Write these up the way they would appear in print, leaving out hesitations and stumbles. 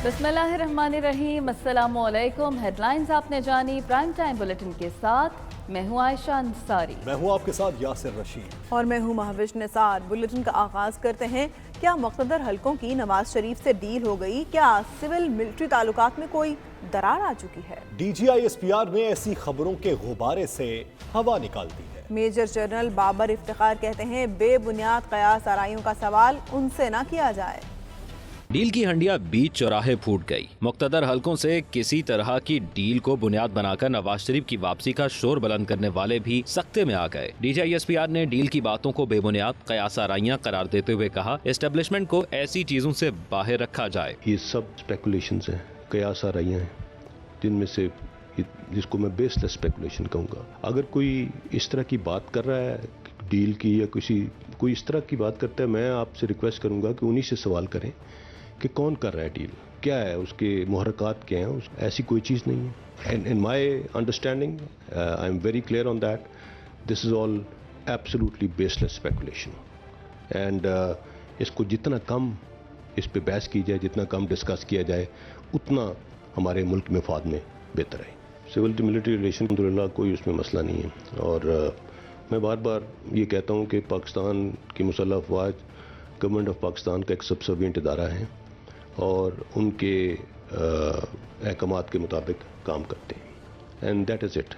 بسم اللہ الرحمن الرحیم، السلام علیکم۔ ہیڈ لائنز آپ نے جانی، پرائم ٹائم بلیٹن کے ساتھ میں ہوں عائشہ انصاری، میں ہوں آپ کے ساتھ یاسر رشید اور میں ہوں مہوش نثار۔ بلیٹن کا آغاز کرتے ہیں۔ کیا مقتدر حلقوں کی نواز شریف سے ڈیل ہو گئی؟ کیا سول ملٹری تعلقات میں کوئی درار آ چکی ہے؟ D G I S P R نے ایسی خبروں کے غبارے سے ہوا نکال دی ہے۔ میجر جنرل بابر افتخار کہتے ہیں بے بنیاد قیاس آرائیوں کا سوال ان سے نہ کیا جائے۔ ڈیل کی ہنڈیا بیچ چوراہے پھوٹ گئی۔ مقتدر حلقوں سے کسی طرح کی ڈیل کو بنیاد بنا کر نواز شریف کی واپسی کا شور بلند کرنے والے بھی سختے میں آ گئے۔ D G I S P R نے ڈیل کی باتوں کو بے بنیاد قیاس آرائیاں قرار دیتے ہوئے کہا اسٹیبلشمنٹ کو ایسی چیزوں سے باہر رکھا جائے۔ یہ سب اسپیکولیشنز ہیں، قیاس آرائیاں ہیں، جن میں سے جس کو میں بیس لیس اسپیکولیشن کہوں گا۔ اگر کوئی اس طرح کی بات کر رہا ہے ڈیل کی یا کوئی اس طرح کی بات کرتا ہے، میں آپ سے ریکویسٹ کروں گا کہ انہی سے سوال کریں کہ کون کر رہا ہے ڈیل، کیا ہے اس کے محرکات کیا ہیں۔ ایسی کوئی چیز نہیں ہے۔ In my understanding I am very clear on that, this is all absolutely baseless speculation, and اس کو جتنا کم اس پہ بحث کی جائے، جتنا کم ڈسکس کیا جائے، اتنا ہمارے ملک میں مفاد میں بہتر ہے۔ سول ٹو ملٹری ریلیشن الحمدللہ کوئی اس میں مسئلہ نہیں ہے، اور میں بار بار یہ کہتا ہوں کہ پاکستان کی مسلح افواج گورنمنٹ آف پاکستان کا ایک سبسروینٹ ادارہ ہے اور ان کے احکامات کے مطابق کام کرتے ہیں، and that is it,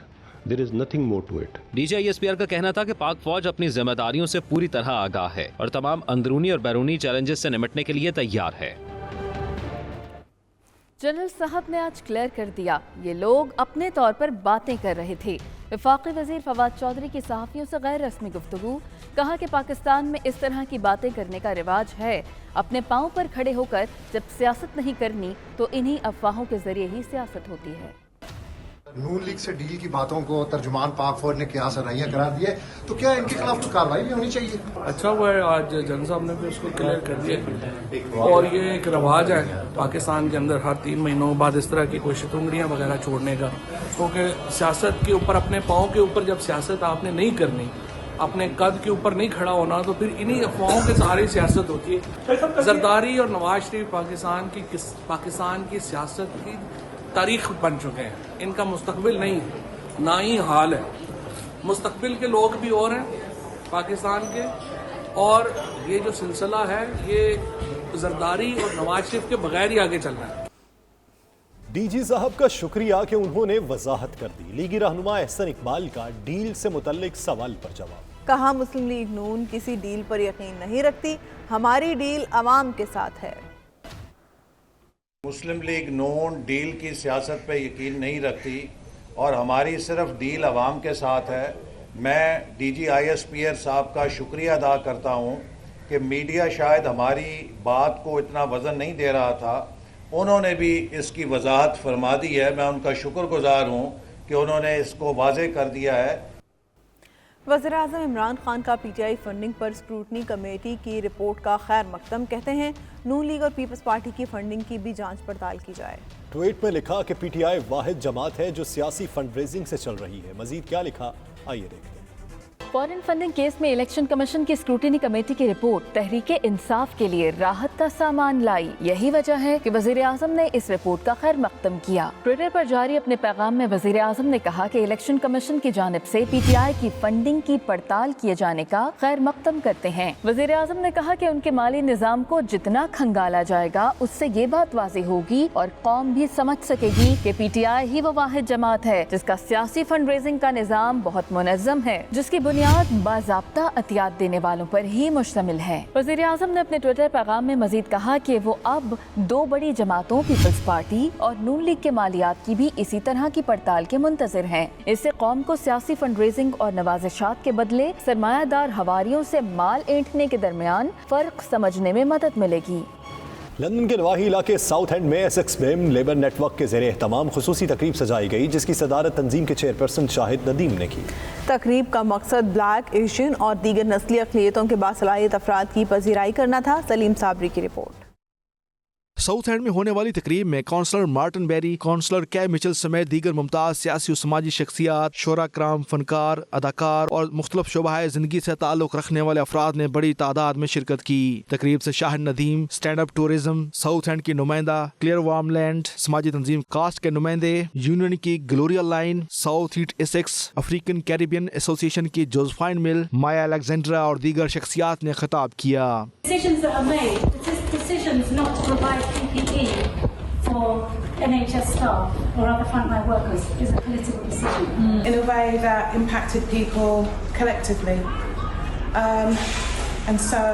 there is nothing more to it. D G I S P R کا کہنا تھا کہ پاک فوج اپنی ذمہ داریوں سے پوری طرح آگاہ ہے اور تمام اندرونی اور بیرونی چیلنجز سے نمٹنے کے لیے تیار ہے۔ جنرل صاحب نے آج کلیئر کر دیا یہ لوگ اپنے طور پر باتیں کر رہے تھے۔ وفاقی وزیر فواد چودھری کی صحافیوں سے غیر رسمی گفتگو، کہا کہ پاکستان میں اس طرح کی باتیں کرنے کا رواج ہے۔ اپنے پاؤں پر کھڑے ہو کر جب سیاست نہیں کرنی تو انہی افواہوں کے ذریعے ہی سیاست ہوتی ہے۔ نون لیگ سے ڈیل کی باتوں کو ترجمان پاک فوج نے قیاس آرائیاں قرار دیے، تو کیا ان کے خلاف تو کارروائی بھی ہونی چاہیے؟ اچھا ہوا ہے آج جنرل صاحب نے بھی اس کو کلیئر کر دیا، اور یہ ایک رواج ہے پاکستان کے اندر ہر 3 مہینوں بعد اس طرح کی کوئی شتونگڑیاں وغیرہ چھوڑنے کا، کیونکہ سیاست کے اوپر اپنے پاؤں کے اوپر جب سیاست آپ نے نہیں کرنی، اپنے قد کے اوپر نہیں کھڑا ہونا، تو پھر انہی افواہوں کے سہارے سیاست ہوتی ہے۔ زرداری اور نواز شریف پاکستان کی سیاست کی تاریخ بن چکے ہیں، ان کا مستقبل نہیں، نہ ہی حال ہے۔ مستقبل کے لوگ بھی اور ہیں پاکستان کے، اور یہ جو سلسلہ ہے یہ زرداری اور نواز شریف کے بغیر ہی آگے چل رہا ہے۔ ڈی جی صاحب کا شکریہ کہ انہوں نے وضاحت کر دی۔ لیگی رہنما احسن اقبال کا ڈیل سے متعلق سوال پر جواب، کہا مسلم لیگ نون کسی ڈیل پر یقین نہیں رکھتی، ہماری ڈیل عوام کے ساتھ ہے۔ مسلم لیگ نون ڈیل کی سیاست پہ یقین نہیں رکھتی اور ہماری صرف ڈیل عوام کے ساتھ ہے۔ میں D G I S P R صاحب کا شکریہ ادا کرتا ہوں کہ میڈیا شاید ہماری بات کو اتنا وزن نہیں دے رہا تھا، انہوں نے بھی اس کی وضاحت فرما دی ہے۔ میں ان کا شکر گزار ہوں کہ انہوں نے اس کو واضح کر دیا ہے۔ وزیراعظم عمران خان کا P T I funding per scrutiny committee کی رپورٹ کا خیر مقدم، کہتے ہیں نون لیگ اور پیپلز پارٹی کی فنڈنگ کی بھی جانچ پڑتال کی جائے۔ ٹویٹ میں لکھا کہ پی ٹی آئی واحد جماعت ہے جو سیاسی فنڈ ریزنگ سے چل رہی ہے۔ مزید کیا لکھا، آئیے دیکھیں۔ فارن فنڈنگ کیس میں الیکشن کمیشن کی اسکروٹنی کمیٹی کی رپورٹ تحریک انصاف کے لیے راحت کا سامان لائی۔ یہی وجہ ہے کہ وزیر اعظم نے اس رپورٹ کا خیر مقدم کیا۔ ٹویٹر پر جاری اپنے پیغام میں وزیر اعظم نے کہا کہ الیکشن کمیشن کی جانب سے پی ٹی آئی کی فنڈنگ کی پڑتال کیے جانے کا خیر مقدم کرتے ہیں۔ وزیر اعظم نے کہا کہ ان کے مالی نظام کو جتنا کھنگالا جائے گا اس سے یہ بات واضح ہوگی اور قوم بھی سمجھ سکے گی کہ پی ٹی آئی ہی وہ واحد جماعت ہے جس کا سیاسی فنڈ ریزنگ کا نظام بہت منظم ہے، جس کی بنیاد باضابطہ عطیات دینے والوں پر ہی مشتمل ہے۔ وزیر اعظم نے اپنے ٹویٹر پیغام میں مزید کہا کہ وہ اب 2 بڑی جماعتوں پیپلز پارٹی اور نون لیگ کے مالیات کی بھی اسی طرح کی پڑتال کے منتظر ہیں۔ اس سے قوم کو سیاسی فنڈ ریزنگ اور نوازشات کے بدلے سرمایہ دار حواریوں سے مال اینٹھنے کے درمیان فرق سمجھنے میں مدد ملے گی۔ لندن کے نواحی علاقے ساؤتھ اینڈ میں ایسیکس میں لیبر نیٹ ورک کے زیر اہتمام خصوصی تقریب سجائی گئی، جس کی صدارت تنظیم کے چیئرپرسن شاہد ندیم نے کی۔ تقریب کا مقصد بلیک، ایشین اور دیگر نسلی اقلیتوں کے باصلاحیت افراد کی پذیرائی کرنا تھا۔ سلیم صابری کی رپورٹ۔ साउथ एंड में होने वाली तकरीब में काउंसलर मार्टिन बेरी, काउंसलर के मिचेल समेत दीगर मुमताज सियासी और समाजी शख्सियात, शोरा कराम, फनकार, अदाकार और मुख्तलिफ शोबाए जिंदगी से ताल्लुक रखने वाले अफराद ने बड़ी तादाद में शिरकत की। तकरीब से Shahid Nadeem, stand up tourism, south and की नुमाइंदा क्लियर वार्मलैंड, समाजी तंजीम कास्ट के नुमाइंदे, यूनियन की Gloria line, south east Essex, African Caribbean association की जोसेफाइन मिल, माया अलेक्जेंड्रा और दीगर शख्सियात ने खिताब किया। Decisions not to provide PPE for NHS staff or other frontline workers is a political decision. In a way that impacted people collectively. And so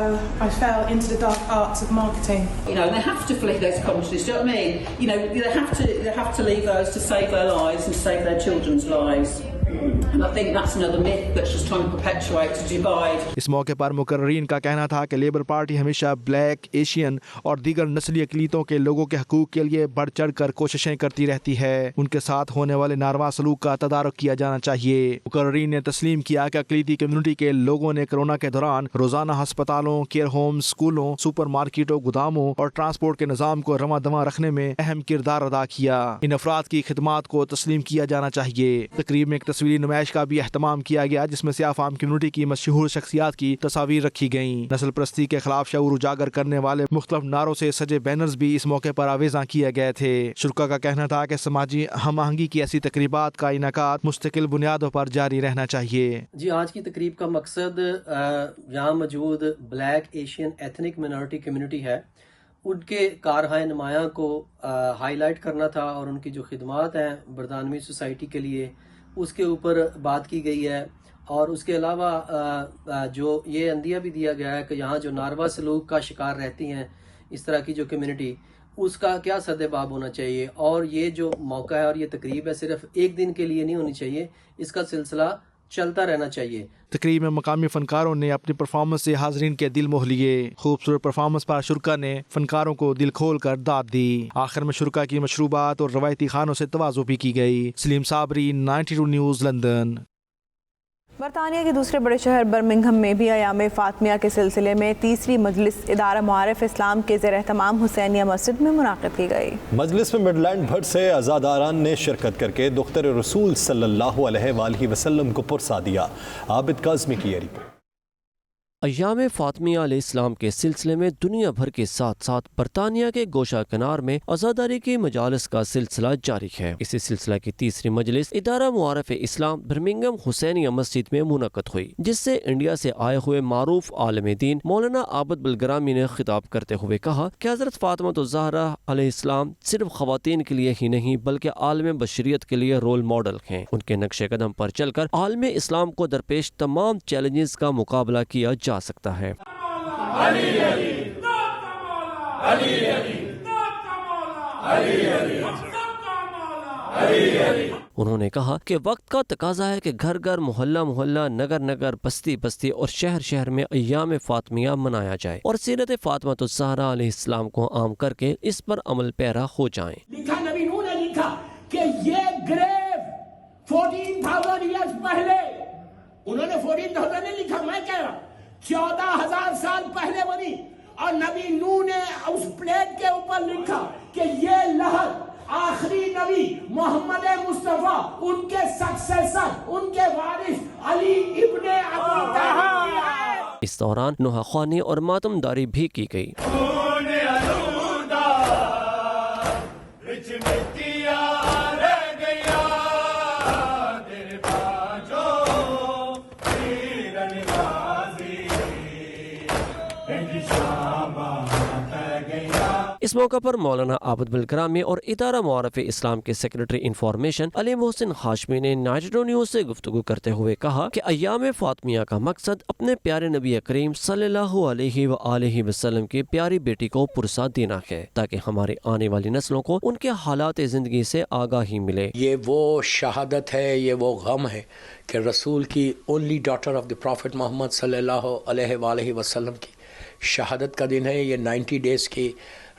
I fell into the dark arts of marketing. You know, they have to flee those countries, do you know what I mean? You know, they have to leave those to save their lives and save their children's lives. And I think that's another myth that's just trying to perpetuate to divide. इस मौके पर मुकर्रीन का कहना था कि labour party हमेशा black, Asian और दीगर नस्ली अक़लियतों के लोगों के हकूक़ के लिए बढ़ चढ़ कर कोशिशें करती रहती है। उनके साथ होने वाले नारवा सलूक का तदारुक किया जाना चाहिए। मुकर्रीन ने तस्लीम किया कि अक़लियती कम्युनिटी के लोगों ने कोरोना के दौरान रोजाना अस्पतालों, केयर होम्स, स्कूलों, सुपर मार्केटों, गोदामों और ट्रांसपोर्ट के निज़ाम को रवा दवा रखने में अहम किरदार अदा किया। इन अफराद की खिदमात को तस्लीम किया जाना चाहिए। तकरीब में एक तस्वीरी नुमाइश का भी एहतमाम किया गया जिसमें सियाह फाम कम्युनिटी की मशहूर शख्सियात की तस्वीर रखी गईं। नस्ल परस्ती के खिलाफ शऊर उजागर करने वाले मुख्तलिफ नारों से सजे बैनर्स भी इस मौके पर आवेज़ा किए गए थे। शुरा का कहना था कि समाजी हम आहंगी की ऐसी तकरीबात का इनेकाद मुस्तकिल बुनियादों पर जारी रहना चाहिए। जी, आज की तकरीब का मकसद यहाँ मौजूद black, Asian, ethnic minority community है, उनके कारहाय नुमायां को हाईलाइट करना था और उनकी जो खिदमात हैं बरतानवी सोसाइटी के लिए उसके ऊपर बात की गई है। और उसके अलावा जो ये अंदिया भी दिया गया है कि यहाँ जो नारवा सलूक का शिकार रहती हैं इस तरह की जो कम्युनिटी, उसका क्या सद्देबाब होना चाहिए। और ये जो मौका है और ये तकरीब है सिर्फ एक दिन के लिए नहीं होनी चाहिए, इसका सिलसिला चलता रहना चाहिए। तकरीब में मकामी फनकारों ने अपनी परफॉर्मेंस से हाजरीन के दिल मोह लिए। खूबसूरत परफॉर्मेंस पर शुरा ने फनकारों को दिल खोल कर दाद दी। आखिर में शुरा की मशरूबात और रवायती खानों से तवाज़ु भी की गई। Salim Sabri, 92 News, London. बरतानिया के दूसरे बड़े शहर बर्मिंघम में भी अयाम फातमिया के सिलसिले में तीसरी मजलिस इदारा मुआरिफ इस्लाम के ज़ेर एहतमाम हुसैनिया मस्जिद में मुनाक़िद की गई। मजलिस में मिडलैंड भर से अज़ादारान ने शिरकत करके दुख्तर रसूल सल्लल्लाहु अलैहि वसल्लम को पुरसा दिया। आबिद काज़मी की ये रिपोर्ट। अय्याम फातमिया अलैहिस्सलाम के सिलसिले में दुनिया भर के साथ साथ बरतानिया के गोशा कनार में अज़ादारी की मजालिस का सिलसिला जारी है। इसी सिलसिला की तीसरी मजलिस इदारा मुआरिफ इस्लाम बर्मिंघम हुसैनिया मस्जिद में मुनक़्क़द हुई, जिससे इंडिया से आए हुए मारूफ आलिम दीन मौलाना आबिद बुलगरामी ने खिताब करते हुए कहा कि हज़रत फातिमा अलैहिस्सलाम सिर्फ ख़वातीन के लिए ही नहीं बल्कि आलम बशरियत के लिए रोल मॉडल हैं। उनके नक्शे कदम पर चलकर आलम इस्लाम को दरपेश तमाम चैलेंजेस का मुकाबला किया जा सकता है। उन्होंने कहा कि वक्त का तकाजा है कि घर घर, मोहल्ला मोहल्ला, नगर नगर, बस्ती बस्ती और शहर शहर में अय्याम फातमिया मनाया जाए और सीरत फातिमा अलैहिस्सलाम को आम करके इस पर अमल पैरा हो जाएं। लिखा नबी नूह ने लिखा कि ये ग्रेव 14,000 ईयर्स पहले, उन्होंने 14,000 नहीं लिखा, मैं कह रहा 14,000 साल पहले बनी, और नबी नूह ने उस प्लेट के ऊपर लिखा कि ये लहर आखिरी नबी मोहम्मद मुस्तफा, उनके सक्सेसर, उनके वारिस अली इब्ने अबू तालिब। इस दौरान नोहाख्वानी और मातमदारी भी की गई। इस मौका पर मौलाना आबिद बुलगरामी और इदारा मुआरिफ इस्लाम के सेक्रेटरी इंफॉर्मेशन अली मोहसिन हाशमी ने 92 न्यूज़ से गुफ्तगू करते हुए कहा कि अय्याम फातमिया का मकसद अपने प्यारे नबी करीम सल्लल्लाहु अलैहि वसल्लम की प्यारी बेटी को पुरसा देना है, ताकि हमारी आने वाली नस्लों को उनके हालात ज़िंदगी से आगाही मिले। ये वो शहादत है, ये वो गम है कि रसूल की only daughter of the prophet Muhammad सल्लल्लाहु अलैहि वसल्लम की शहादत का दिन है। ये 90 डेज़ की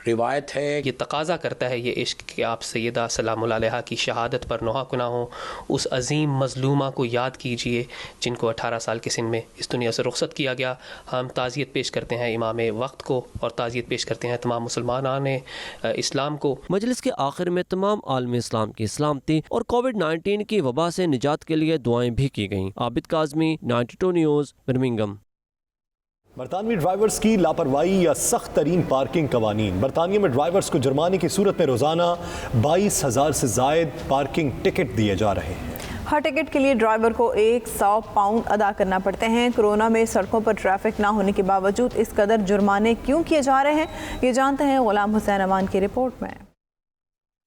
روایت ہے یہ تقاضا کرتا ہے یہ عشق کہ آپ سیدہ سلام اللہ علیہا کی شہادت پر نوحہ کنا ہوں، اس عظیم مظلومہ کو یاد کیجئے جن کو 18 سال کے سن میں اس دنیا سے رخصت کیا گیا۔ ہم تعزیت پیش کرتے ہیں امام وقت کو اور تعزیت پیش کرتے ہیں تمام مسلمانان اسلام کو۔ مجلس کے آخر میں تمام عالم اسلام کی سلامتی اور کووڈ-19 کی وبا سے نجات کے لیے دعائیں بھی کی گئیں۔ عابد کاظمی، 92 نیوز، برمنگھم۔ برطانوی ڈرائیورز کی لاپرواہی یا سخت ترین پارکنگ قوانین۔ برطانیہ میں ڈرائیورز کو جرمانے کی صورت میں روزانہ 22,000 سے زائد پارکنگ ٹکٹ دیے جا رہے ہیں۔ ہر ٹکٹ کے لیے ڈرائیور کو 100 پاؤنڈ ادا کرنا پڑتے ہیں۔ کورونا میں سڑکوں پر ٹریفک نہ ہونے کے باوجود اس قدر جرمانے کیوں کیے جا رہے ہیں، یہ جانتے ہیں غلام حسین امان کی رپورٹ میں۔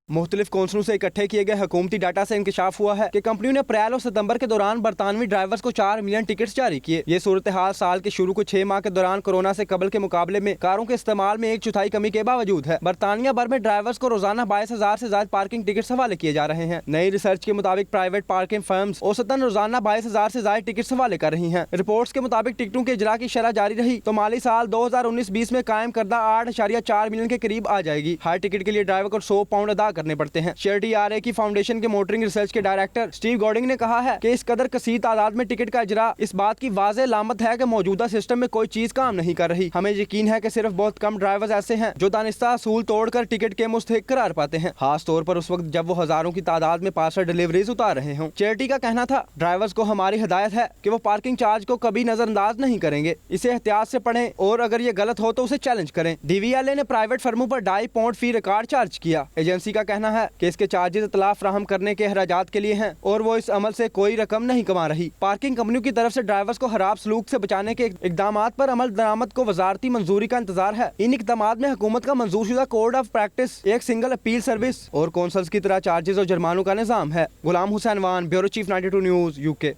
مختلف کونسلوں سے اکٹھے کیے گئے حکومتی ڈاٹا سے انکشاف ہوا ہے کہ کمپنیوں نے اپریل اور ستمبر کے دوران برطانوی ڈرائیورز کو 4 ملین ٹکٹس جاری کیے۔ یہ صورتحال سال کے شروع کے 6 ماہ کے دوران کورونا سے قبل کے مقابلے میں کاروں کے استعمال میں 1/4 کمی کے باوجود ہے۔ برطانیہ بھر میں ڈرائیورز کو روزانہ 22,000 سے زائد پارکنگ ٹکٹس حوالے کیے جا رہے ہیں۔ نئی ریسرچ کے مطابق پرائیویٹ پارکنگ فرمز اوسطاً روزانہ 22,000 سے زائد ٹکٹس حوالے کر رہی ہیں۔ رپورٹس کے مطابق ٹکٹوں کے اجرا کی شرح جاری رہی تو مالی سال 2019-20 میں قائم کردہ 8.4 ملین کے قریب آ جائے گی۔ ہر ٹکٹ کے لیے ڈرائیور کو 100 پاؤنڈ ادا کرنے پڑتے ہیں۔ TRA کی فاؤنڈیشن کے موٹرنگ ریسرچ کے ڈائریکٹر سٹیو گورڈنگ نے کہا ہے کہ اس قدر کثیر تعداد میں ٹکٹ کا اجرا اس بات کی واضح علامت ہے کہ موجودہ سسٹم میں کوئی چیز کام نہیں کر رہی۔ ہمیں یقین ہے کہ صرف بہت کم ڈرائیورز ایسے ہیں جو دانستہ اصول توڑ کر ٹکٹ کے مستحق قرار پاتے ہیں، خاص طور پر اس وقت جب وہ ہزاروں کی تعداد میں پارسل ڈیلیوریز اتار رہے ہوں۔ چیریٹی کا کہنا تھا، ڈرائیورز کو ہماری ہدایت ہے کہ وہ پارکنگ چارج کو کبھی نظر انداز نہیں کریں گے، اسے احتیاط سے پڑھیں اور اگر یہ غلط ہو تو اسے چیلنج کریں۔ DVLA نے پرائیویٹ فرموں پر 2.5 پاؤنڈ فی ریکارڈ چارج کیا۔ ایجنسی کا کہنا ہے کہ اس کے چارجز اطلاع فراہم کرنے کے اخراجات کے لیے ہیں اور وہ اس عمل سے کوئی رقم نہیں کما رہی۔ پارکنگ کمپنیوں کی طرف سے ڈرائیورز کو خراب سلوک سے بچانے کے اقدامات پر عمل درآمد کو وزارتی منظوری کا انتظار ہے۔ ان اقدامات میں حکومت کا منظور شدہ کوڈ آف پریکٹس، ایک سنگل اپیل سروس اور کونسلز کی طرح چارجز اور جرمانوں کا نظام ہے۔ Ghulam Hussain Wan, bureau chief, 92 news, UK۔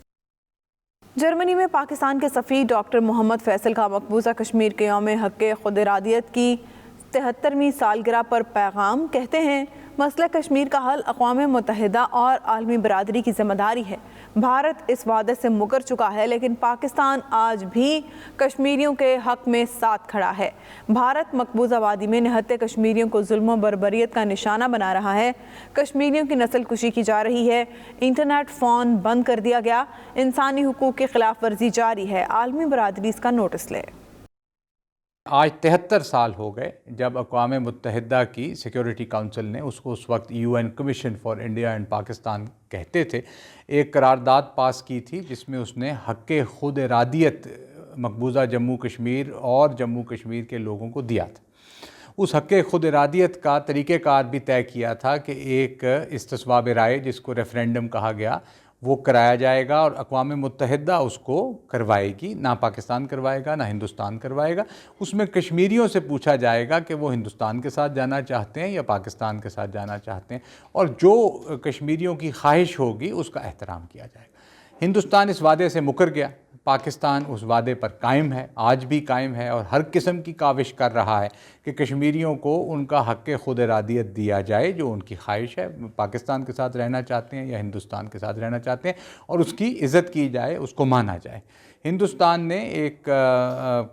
جرمنی میں پاکستان کے سفیر ڈاکٹر محمد فیصل کا مقبوضہ کشمیر کے یوم حق خود ارادیت کی 73ویں سالگرہ پر پیغام، کہتے ہیں مسئلہ کشمیر کا حل اقوام متحدہ اور عالمی برادری کی ذمہ داری ہے۔ بھارت اس وعدے سے مکر چکا ہے لیکن پاکستان آج بھی کشمیریوں کے حق میں ساتھ کھڑا ہے۔ بھارت مقبوضہ وادی میں نہتے کشمیریوں کو ظلم و بربریت کا نشانہ بنا رہا ہے۔ کشمیریوں کی نسل کشی کی جا رہی ہے، انٹرنیٹ فون بند کر دیا گیا، انسانی حقوق کی خلاف ورزی جاری ہے۔ عالمی برادری اس کا نوٹس لے۔ آج 73 سال ہو گئے جب اقوام متحدہ کی سیکیورٹی کونسل نے اس کو اس وقت UN commission for India and Pakistan کہتے تھے، ایک قرارداد پاس کی تھی جس میں اس نے حق خود ارادیت مقبوضہ جموں کشمیر اور جموں کشمیر کے لوگوں کو دیا تھا۔ اس حق خود ارادیت کا طریقہ کار بھی طے کیا تھا کہ ایک استصواب رائے جس کو ریفرینڈم کہا گیا وہ کرایا جائے گا اور اقوام متحدہ اس کو کروائے گی، نہ پاکستان کروائے گا نہ ہندوستان کروائے گا۔ اس میں کشمیریوں سے پوچھا جائے گا کہ وہ ہندوستان کے ساتھ جانا چاہتے ہیں یا پاکستان کے ساتھ جانا چاہتے ہیں، اور جو کشمیریوں کی خواہش ہوگی اس کا احترام کیا جائے گا۔ ہندوستان اس وعدے سے مکر گیا، پاکستان اس وعدے پر قائم ہے، آج بھی قائم ہے اور ہر قسم کی کاوش کر رہا ہے کہ کشمیریوں کو ان کا حق خود ارادیت دیا جائے جو ان کی خواہش ہے، پاکستان کے ساتھ رہنا چاہتے ہیں یا ہندوستان کے ساتھ رہنا چاہتے ہیں، اور اس کی عزت کی جائے، اس کو مانا جائے۔ ہندوستان نے ایک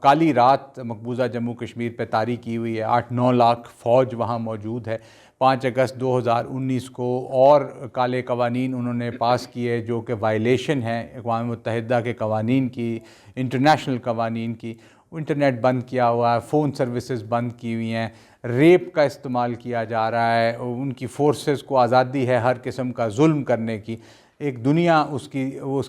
کالی رات مقبوضہ جموں کشمیر پہ طاری کی ہوئی ہے، 8-9 لاکھ فوج وہاں موجود ہے۔ 5 اگست 2019 کو اور کالے قوانین انہوں نے پاس کیے جو کہ وائلیشن ہیں اقوام متحدہ کے قوانین کی، انٹرنیشنل قوانین کی۔ انٹرنیٹ بند کیا ہوا ہے، فون سروسز بند کی ہوئی ہیں، ریپ کا استعمال کیا جا رہا ہے، ان کی فورسز کو آزادی ہے ہر قسم کا ظلم کرنے کی۔ ایک دنیا اس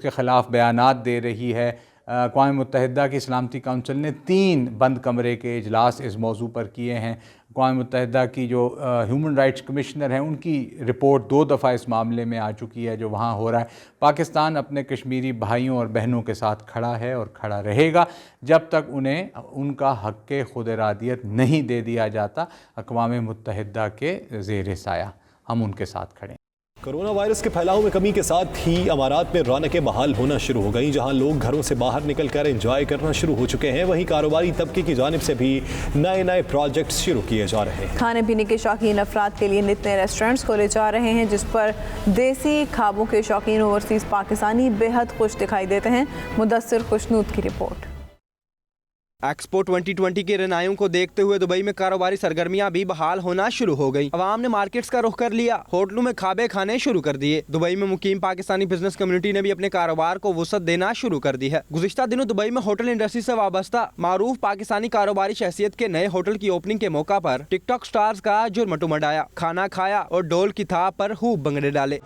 کے خلاف بیانات دے رہی ہے۔ اقوام متحدہ کی سلامتی کونسل نے 3 بند کمرے کے اجلاس اس موضوع پر کیے ہیں۔ اقوام متحدہ کی جو ہیومن رائٹس کمشنر ہیں ان کی رپورٹ 2 دفعہ اس معاملے میں آ چکی ہے جو وہاں ہو رہا ہے۔ پاکستان اپنے کشمیری بھائیوں اور بہنوں کے ساتھ کھڑا ہے اور کھڑا رہے گا جب تک انہیں ان کا حق خود ارادیت نہیں دے دیا جاتا اقوام متحدہ کے زیر سایہ۔ ہم ان کے ساتھ کھڑے ہیں۔ کورونا وائرس کے پھیلاؤ میں کمی کے ساتھ ہی امارات میں رونقیں بحال ہونا شروع ہو گئیں، جہاں لوگ گھروں سے باہر نکل کر انجوائے کرنا شروع ہو چکے ہیں، وہیں کاروباری طبقے کی جانب سے بھی نئے پروجیکٹس شروع کیے جا رہے ہیں۔ کھانے پینے کے شوقین افراد کے لیے نئے ریسٹورنٹس کھولے جا رہے ہیں جس پر دیسی کھابوں کے شوقین اوورسیز پاکستانی بے حد خوش دکھائی دیتے ہیں۔ مدثر خوشنود کی رپورٹ۔ एक्सपो 2020 के रनायों को देखते हुए दुबई में कारोबारी सरगर्मियां भी बहाल होना शुरू हो गई। अवाम ने मार्केट्स का रुख कर लिया, होटलों में खाबे खाने शुरू कर दिए। दुबई में मुकीम पाकिस्तानी बिजनेस कम्युनिटी ने भी अपने कारोबार को वुसअत देना शुरू कर दी है। गुज़िश्ता दिनों दुबई में होटल इंडस्ट्री से वाबस्ता मारूफ पाकिस्तानी कारोबारी शख्सियत के नए होटल की ओपनिंग के मौका पर टिकटॉक स्टार्स का जुर्म मचाया, खाना खाया और डोल की थाप पर खूब भंगड़े डाले।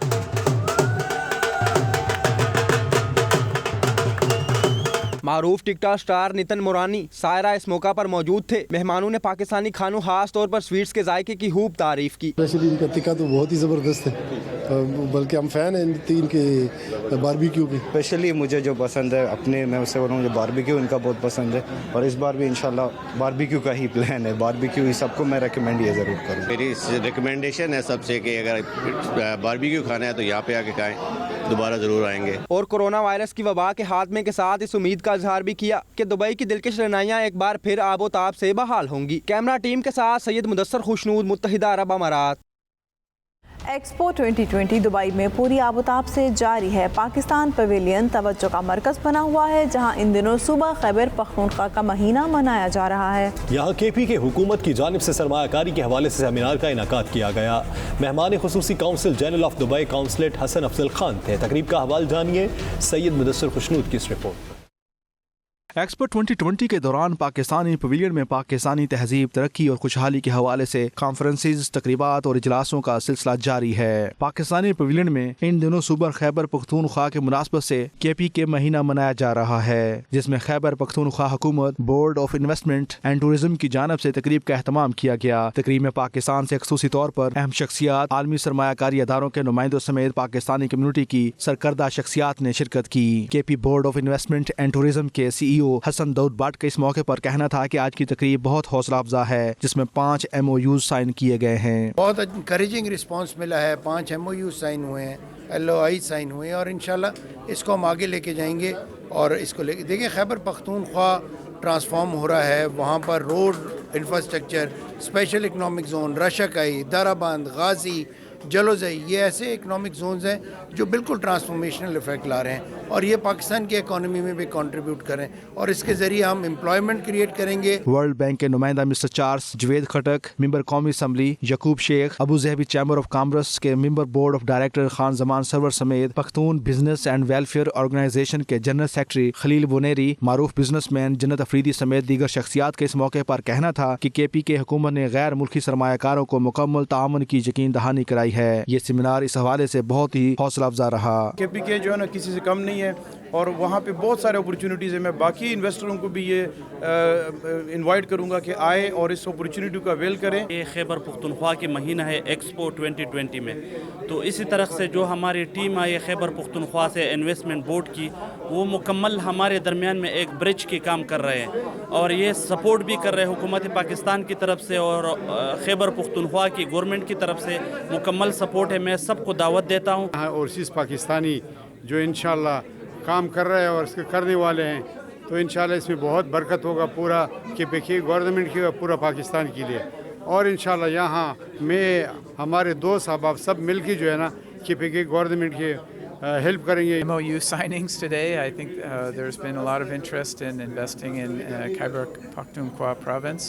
मारूफ टिकटॉक स्टार नितिन मोरानी सायरा इस मौका पर मौजूद थे। मेहमानों ने पाकिस्तानी खानों खास तौर पर स्वीट्स के जायके की खूब तारीफ की। स्पेशली इनका टिक्का तो बहुत ही ज़बरदस्त है, बल्कि हम फ़ैन हैं इन तीन के बारबेक्यू के। स्पेशली मुझे जो पसंद है अपने, मैं उससे बोलूँ जो बारबेक्यू इनका बहुत पसंद है और इस बार भी इंशाल्लाह बारबेक्यू का ही प्लान है। बारबेक्यू ही सबको मैं रिकमेंड ये ज़रूर करूँ। मेरी रिकमेंडेशन है सबसे कि अगर बारबेक्यू खाना है तो यहाँ पे आके खाएं, दोबारा ज़रूर आएंगे। और कोरोना वायरस की वबा के खात्मे के साथ इस उम्मीद का इजहार भी किया कि दुबई की दिलकश रनाइयाँ एक बार फिर आबोताब से बहाल होंगी। कैमरा टीम के साथ सैयद मुदस्सर खुशनूद, मुत्तहिदा अरब अमारात। एक्सपो 2020 दुबई में पूरी आबोताब से जारी है। पाकिस्तान पवेलियन तवज्जो का मरकज़ बना हुआ है, जहां इन दिनों सुबह खैबर पख्तूनख्वा का महीना मनाया जा रहा है। यहाँ केपी के हुकूमत की जानिब से सरमायाकारी के हवाले से सेमिनार का इनेकाद किया गया। मेहमान खुसूसी council general of Dubai consulate Hasan Afzal Khan थे। तकरीब का हवाला जानिए सैयद मुदस्सर खुशनूद की इस रिपोर्ट। एक्सपो 2020 के दौरान पाकिस्तानी पवेलियन में पाकिस्तानी तहजीब, तरक्की और खुशहाली के हवाले से कॉन्फ्रेंसेस, तकरीबात और इजलासों का सिलसिला जारी है। पाकिस्तानी पवेलियन में इन दिनों सुबह खैबर पख्तूनख्वा के मुनासबत से केपी के महीना मनाया जा रहा है, जिसमें खैबर पख्तूनख्वा हुकूमत, board of investment and tourism की जानब से तकरीब का एहतमाम किया गया। तकरीब में पाकिस्तान से खसूसी तौर पर अहम शख्सियात, आलमी सरमायाकारी अदारों के नुमाइंदों समेत पाकिस्तानी कम्युनिटी की सरकर्दा शख्सियात ने शिरकत की। KP board of investment and tourism के CEO हसन दाऊद भट्ट का इस मौके पर कहना था कि आज की तकरीब बहुत हौसला अफजा है, जिसमें 5 MOUs साइन किए गए हैं। बहुत इंकरेजिंग रिस्पांस मिला है, 5 MOU साइन हुए हैं, LOI साइन हुए हैं और इंशाल्लाह इसको हम आगे लेके जाएंगे। और इसको लेके देखिए खैबर पख्तूनख्वा ट्रांसफॉर्म हो रहा है, वहाँ पर road infrastructure, special economic zone, Rashakai, Darband, Ghazi, Jalozai, ये ऐसे इकनॉमिक जोन्स हैं जो बिल्कुल ट्रांसफॉर्मेशनल इफेक्ट ला रहे हैं और ये पाकिस्तान की इकोनॉमी में भी कंट्रीब्यूट करें और इसके ज़रिए हम एम्प्लॉयमेंट क्रिएट करेंगे। वर्ल्ड बैंक के नुमाइंदा mister Charles Javed Khattak, member कौमी assembly Yaqub Sheikh, Abu Dhabi chamber of commerce के member board of director Khan Zaman Sarwar समेत Pakhtun business and welfare organisation के जनरल सेक्रेटरी खलील बुनेरी, मारूफ बिजनेसमैन जन्नत अफरीदी समेत दीगर शख्सियात के इस मौके पर कहना था कि केपी के हुकूमत ने गैर मुल्की सरमायाकारों को मुकम्मल ताअमुन की यकीन दहानी कराई है। ये सेमिनार इस हवाले से बहुत ही हौसला अफजा रहा। केपी के जो है ना किसी से कम नहीं है और वहाँ पे बहुत सारे अपॉर्चुनिटीज़ है। मैं बाकी इन्वेस्टरों को भी ये इनवाइट करूँगा कि आए और इस अपॉर्चुनिटी का अवेल करें। ये खैबर पख्तूनख्वा के महीना है एक्सपो 2020 में, तो इसी तरह से जो हमारी टीम आई है खैबर पख्तूनख्वा से इन्वेस्टमेंट बोर्ड की, वो मुकम्मल हमारे दरमियान में एक ब्रिज की काम कर रहे हैं और ये सपोर्ट भी कर रहे हैं हुकूमत पाकिस्तान की तरफ से और खैबर पख्तूनख्वा की गवर्नमेंट की तरफ से मुकम्मल सपोर्ट है। मैं सबको दावत देता हूँ। ओवरसीज़ पाकिस्तानी जो इंशाल्लाह काम कर रहे हैं और इसके करने वाले हैं, तो इंशाल्लाह इसमें बहुत बरकत होगा पूरा केपी गवर्नमेंट की, पूरा पाकिस्तान के लिए। और इंशाल्लाह यहाँ मैं हमारे दोस्त अहबाब सब मिल के जो है ना केपी गवर्नमेंट के help करेंगे। MOU signings today. I think there's been a lot of interest in investing in Khyber Pakhtunkhwa province,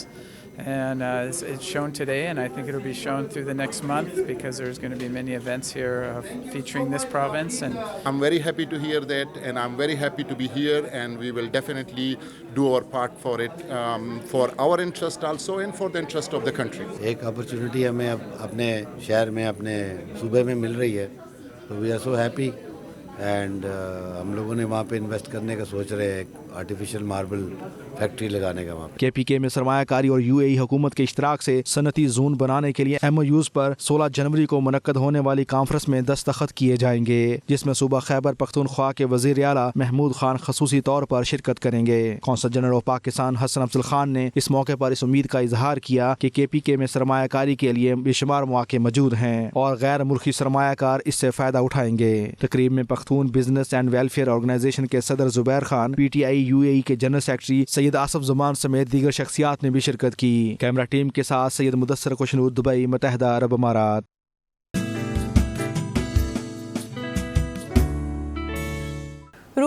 and it's shown today, and I think it'll be shown through the next month because there's going to be many events here featuring this province. And I'm very happy to hear that, and I'm very happy to be here, and we will definitely do our part for it, for our interest also and for the interest of the country. एक opportunity हमें अपने शहर में, अपने सूबे में मिल रही है, तो we are so happy and हम लोगों ने वहाँ पे इन्वेस्ट करने का सोच रहे हैं, आर्टिफिशियल मार्बल फैक्ट्री लगाने का वहाँ पे। केपीके में सरमायाकारी और UAE हुकूमत के इश्तराक से सनती जोन बनाने के लिए MOUs पर 16 जनवरी को मुनक्कद होने वाली कॉन्फ्रेंस में दस्तखत किए जाएंगे, जिसमें सूबा खैबर पख्तूनख्वा के वज़ीर आला महमूद खान खसूसी तौर पर शिरकत करेंगे। Consul general of Pakistan Hasan Afzal Khan ने इस मौके पर इस उम्मीद का इजहार किया कि केपीके में सरमायाकारी के लिए बेशुमार मौके मौजूद हैं और गैर मुल्की सरमायाकार इससे फ़ायदा उठाएंगे। तकरीब में Pakhtun business and welfare organisation के सदर जुबैर खान, PTI UAE के जनरल सेक्रेटरी सैयद आसफ जमान समेत दीगर शख्सियात ने भी शिरकत की। कैमरा टीम के साथ सैयद मुदस्सर खुशनूद, दुबई, मुत्तहिदा अरब अमारात।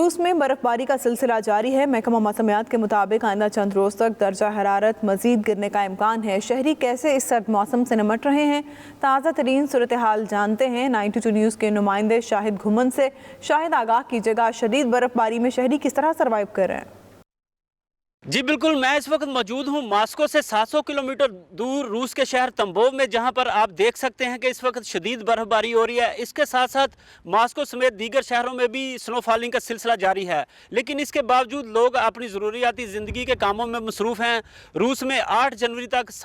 रूस में बर्फबारी का सिलसिला जारी है। महकमा मौसमियात के मुताबिक आइंदा चंद रोज़ तक दर्जा हरारत मज़ीद गिरने का इम्कान है। शहरी कैसे इस सर्द मौसम से निमट रहे हैं, ताज़ा तरीन सूरत हाल जानते हैं 92 न्यूज़ के नुमाइंदे शाहिद घुमन से। शाहिद, आगाह कीजिएगा, शदीद बर्फबारी में शहरी किस तरह सर्वाइव कर रहे हैं? जी बिल्कुल, मैं इस वक्त मौजूद हूँ मॉस्को से 700 किलोमीटर दूर रूस के शहर तंबोव में, जहाँ पर आप देख सकते हैं कि इस वक्त शदीद बर्फबारी हो रही है। इसके साथ साथ मॉस्को समेत दीगर शहरों में भी स्नो फॉलिंग का सिलसिला जारी है, लेकिन इसके बावजूद लोग अपनी ज़रूरियाती ज़िंदगी के कामों में मसरूफ़ हैं। रूस में 8 जनवरी तक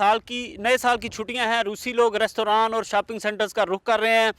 नए साल की छुट्टियाँ हैं। रूसी लोग रेस्तोरां और शॉपिंग सेंटर्स का रुख कर रहे हैं।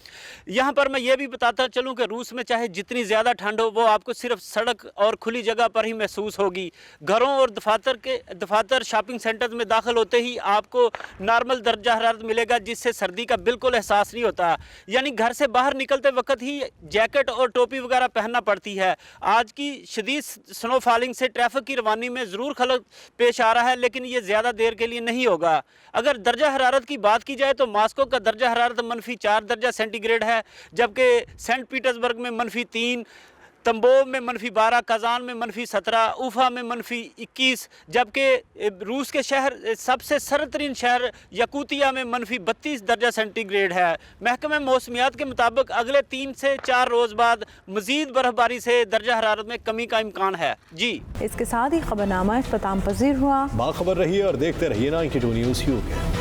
यहाँ पर मैं ये भी बताता चलूँ कि रूस में चाहे जितनी ज़्यादा ठंड हो, वो आपको सिर्फ सड़क और खुली जगह पर ही महसूस होगी। घरों और दफातर शॉपिंग सेंटर्स में दाखिल होते ही आपको नॉर्मल दर्जा हरारत मिलेगा, जिससे सर्दी का बिल्कुल एहसास नहीं होता। यानी घर से बाहर निकलते वक्त ही जैकेट और टोपी वगैरह पहनना पड़ती है। आज की शदीद स्नो फॉलिंग से ट्रैफिक की रवानी में ज़रूर खलल पेश आ रहा है, लेकिन ये ज़्यादा देर के लिए नहीं होगा। अगर दर्जा हरारत की बात की जाए तो मॉस्को का दर्जा हरारत -4 दर्जा सेंटीग्रेड है, जबकि सेंट पीटर्सबर्ग में -3, तंबोव में -12, कजान में -17, उफा में -21, जबकि रूस के शहर सबसे सर्द तरीन शहर यकूतिया में -32 दर्जा सेंटीग्रेड है। महकमे मौसमियात के मुताबिक अगले 3 से 4 रोज़ बाद मज़ीद बर्फबारी से दर्जा हरारत में कमी का इम्कान है। जी, इसके साथ ही खबरनामा इख्तिताम पजीर हुआ। बाखबर रहिए और देखते रहिए 92 न्यूज़ UK।